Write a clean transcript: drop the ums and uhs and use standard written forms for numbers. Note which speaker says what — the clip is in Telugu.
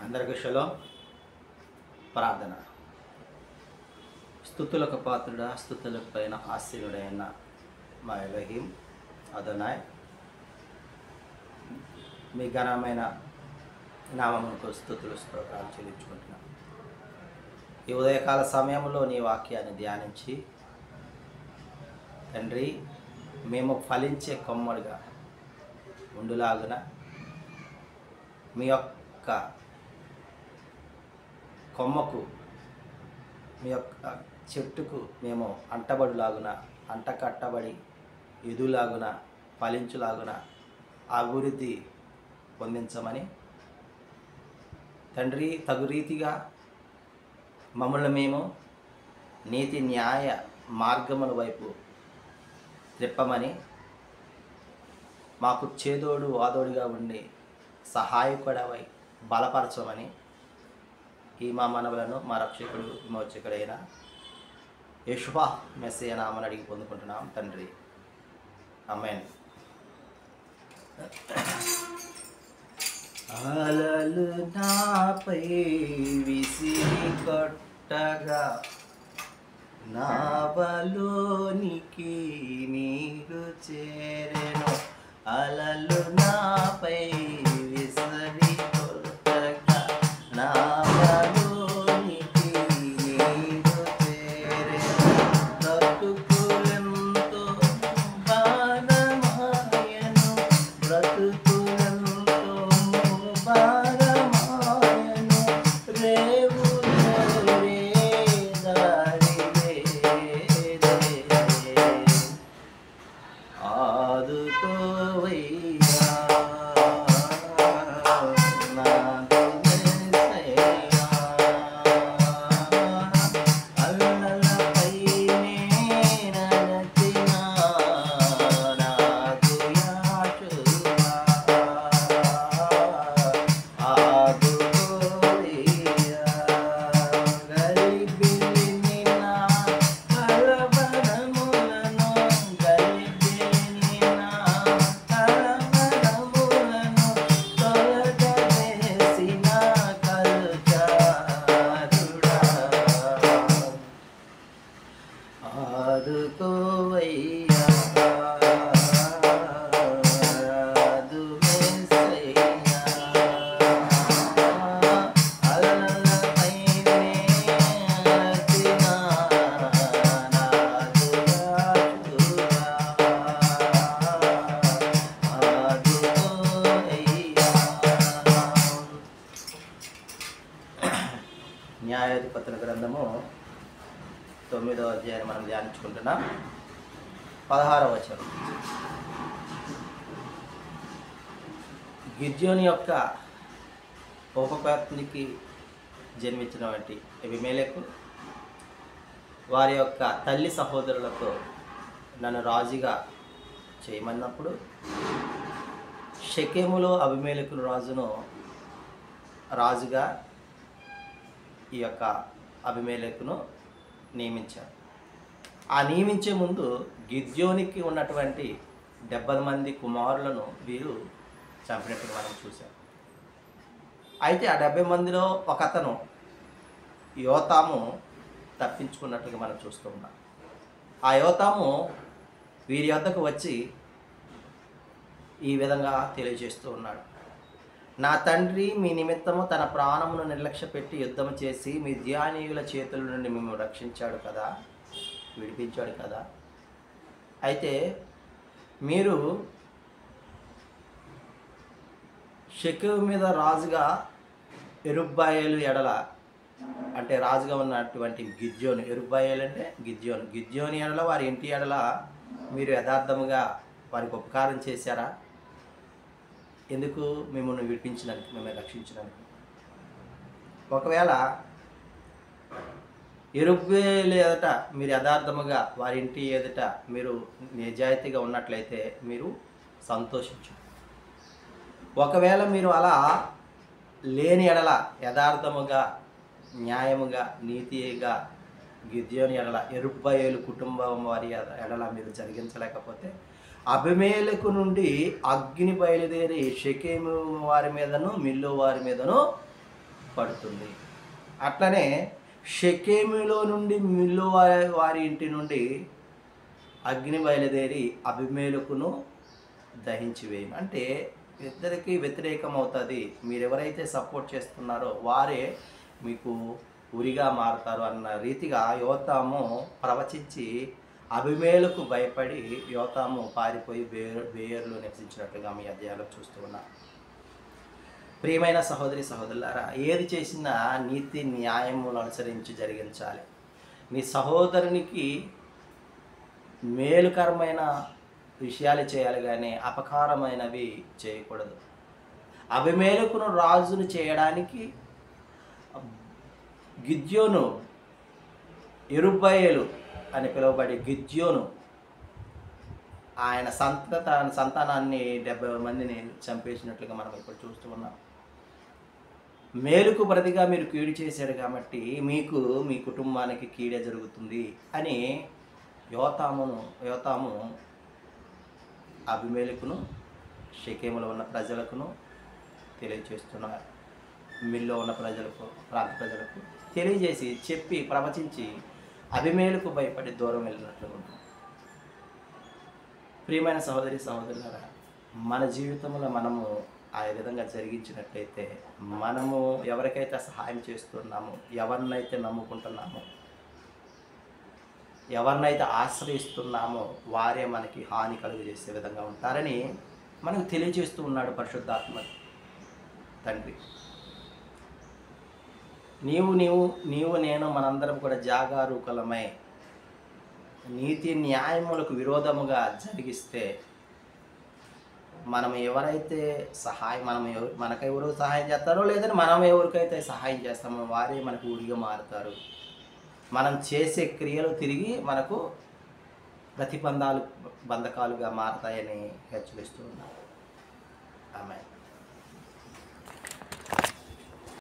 Speaker 1: అందరికీ షలోం. ప్రార్థన. స్తుతులకు పాత్రుడా, స్తుతులకు పైన ఆశీనుడైన మా ఎలోహీం అదోనాయ్, మీ ఘనమైన నామమునకు స్తుతులు స్తోత్రాలు చెల్లించుకుంటున్నాం. ఈ ఉదయకాల సమయంలో నీ వాక్యాన్ని ధ్యానించి తండ్రి, మేము ఫలించే కొమ్మలుగా ఉండులాగున మీ యొక్క కొమ్మకు, మీ యొక్క చెట్టుకు మేము అంటబడులాగున, అంట కట్టబడి ఎదులాగున, ఫలించులాగున అభివృద్ధి పొందించమని తండ్రి, తగు రీతిగా మమ్మల్ని మేము నీతి న్యాయ మార్గముల వైపు త్రిప్పమని, మాకు చేదోడు వాదోడుగా ఉండి సహాయకుడవై బలపరచమని ఈ మా మనవులను మా రక్షకుడు విమోచకుడైన యేషువా మెస్సీయ నామమున అడిగి పొందుకుంటున్నాం తండ్రి. ఆమేన్. అలలు నాపై విసిరి కొట్టగా నావలోనికి నీరు చేరెను. అలలు నాపై విసిరి కొట్టగా నావలోనికి నీరు చేరెను. బ్రతుకులెంతో భారమాయను, బ్రతుకులెంతో భారమాయను, రేవులే దారి లేదే. ఆదుకోవయ్యా నాకు యేసయ్యా, అల్లలపైనే నడచిన నాకు యాచువా. ఆదుకోవయ్యా గలిబిలిని నా కలవరములను, గలిబిలిని నా కలవరములను తొలగవేసిన కలుచారుడా. ఆదుకోవయ్యా ఆదు యేసయ్యా, అల్లలపైనే నడచిన నాకు యాచువా. ఆదుకోవయ్యా. న్యాయాధిపతుల గ్రంథము 9వ అధ్యాయాన్ని మనం ధ్యానించుకుంటున్నాం. 16వ వచనం. గిద్యోని యొక్క ఉపపత్నికి జన్మించినటువంటి అబీమెలెకు వారి యొక్క తల్లి సహోదరులతో నన్ను రాజుగా చేయమన్నప్పుడు షెకెములో అబీమెలెకు రాజుగా ఈ యొక్క అబీమెలెకును నియమించారు. ఆ నియమించే ముందు గిద్యోనికి ఉన్నటువంటి 70 మంది కుమారులను వీరు చంపినట్టుగా మనం చూసాం. అయితే ఆ 70 మందిలో ఒక అతను యోతాము తప్పించుకున్నట్టుగా మనం చూస్తూ ఉన్నాం. ఆ యోతాము వీరి వద్దకు వచ్చి ఈ విధంగా తెలియజేస్తూ ఉన్నాడు: నా తండ్రి మీ నిమిత్తము తన ప్రాణమును నిర్లక్ష్య పెట్టి యుద్ధము చేసి మిద్యానీయుల చేతుల నుండి మేము రక్షించాడు కదా, విడిపించాడు కదా. అయితే మీరు షెకెము మీద రాజుగా యెరుబ్బయలు ఎడల, అంటే రాజుగా ఉన్నటువంటి గిద్యోను, యెరుబ్బయలు అంటే గిద్యోని ఎడల, వారి ఇంటి ఎడల మీరు యథార్థముగా వారికి ఉపకారం చేశారా? ఎందుకు? మిమ్మల్ని విడిపించడానికి, మిమ్మల్ని రక్షించడానికి. ఒకవేళ యెరుబ్బయలు ఎదుట మీరు యథార్థముగా, వారి ఇంటి ఎదుట మీరు నిజాయితీగా ఉన్నట్లయితే మీరు సంతోషించు. ఒకవేళ మీరు అలా లేని ఎడల, యథార్థముగా, న్యాయముగా, నీతిగా గిద్యోని ఎడల, యెరుబ్బయలు కుటుంబం వారి ఎడల మీరు జరిగించలేకపోతే అబీమెలెకు నుండి అగ్ని బయలుదేరి షెకెము వారి మీదను మిల్లో వారి మీదను పడుతుంది. అట్లనే షెకెములో నుండి మిల్లు వారి ఇంటి నుండి అగ్ని బయలుదేరి అబీమెలెకును దహించి వేయును. అంటే ఇద్దరికి వ్యతిరేకం అవుతుంది. మీరు ఎవరైతే సపోర్ట్ చేస్తున్నారో వారే మీకు ఉరిగా మారుతారు అన్న రీతిగా యోతాము ప్రవచించి అబీమెలెకు భయపడి యోతాము పారిపోయి బేయర్లో నివసించినట్లుగా మీ అధ్యాయంలో చూస్తూ ఉన్నారు. ప్రియమైన సహోదరి సహోదరులారా, ఏది చేసినా నీతి న్యాయములను అనుసరించి జరిగించాలి. నీ సహోదరునికి మేలుకరమైన విషయాలు చేయాలి కానీ అపకారమైనవి చేయకూడదు. అబీమెలెకును రాజును చేయడానికి గిద్యోను, యెరుబ్బయలు అని పిలువబడే గిద్యోను ఆయన సంతానాన్ని 70 మందిని చంపేసినట్లుగా మనం ఇప్పుడు చూస్తూ ఉన్నాం. మేలుకు ప్రతిగా మీరు కీడు చేశాడు కాబట్టి మీకు మీ కుటుంబానికి కీడే జరుగుతుంది అని యోతాము అబీమెలెకును షెకెములో ఉన్న ప్రజలకును తెలియజేస్తున్నారు. మిల్లో ఉన్న ప్రాంత ప్రజలకు తెలియజేసి చెప్పి ప్రవచించి అబీమెలెకు భయపడి దూరం వెళ్ళినట్లు ఉంటుంది. ప్రియమైన సహోదరి సహోదరులారా, మన జీవితంలో మనము ఆ విధంగా జరిగించినట్లయితే మనము ఎవరికైతే సహాయం చేస్తున్నామో, ఎవరినైతే నమ్ముకుంటున్నామో, ఎవరినైతే ఆశ్రయిస్తున్నామో వారే మనకి హాని కలుగజేసే విధంగా ఉంటారని మనకు తెలియజేస్తూ ఉన్నాడు పరిశుద్ధాత్మ తండ్రి. నీవు నేను మనందరం కూడా జాగరూకులమై నీతి న్యాయములకు విరోధముగా జరిగిస్తే మనం ఎవరైతే మనకెవరు సహాయం చేస్తారో లేదని మనం ఎవరికైతే సహాయం చేస్తామో వారే మనకు ఊరిగా మారుతారు. మనం చేసే క్రియలు తిరిగి మనకు బంధకాలుగా మారతాయని హెచ్చరిస్తూ ఉన్నారు. ఆమేన్.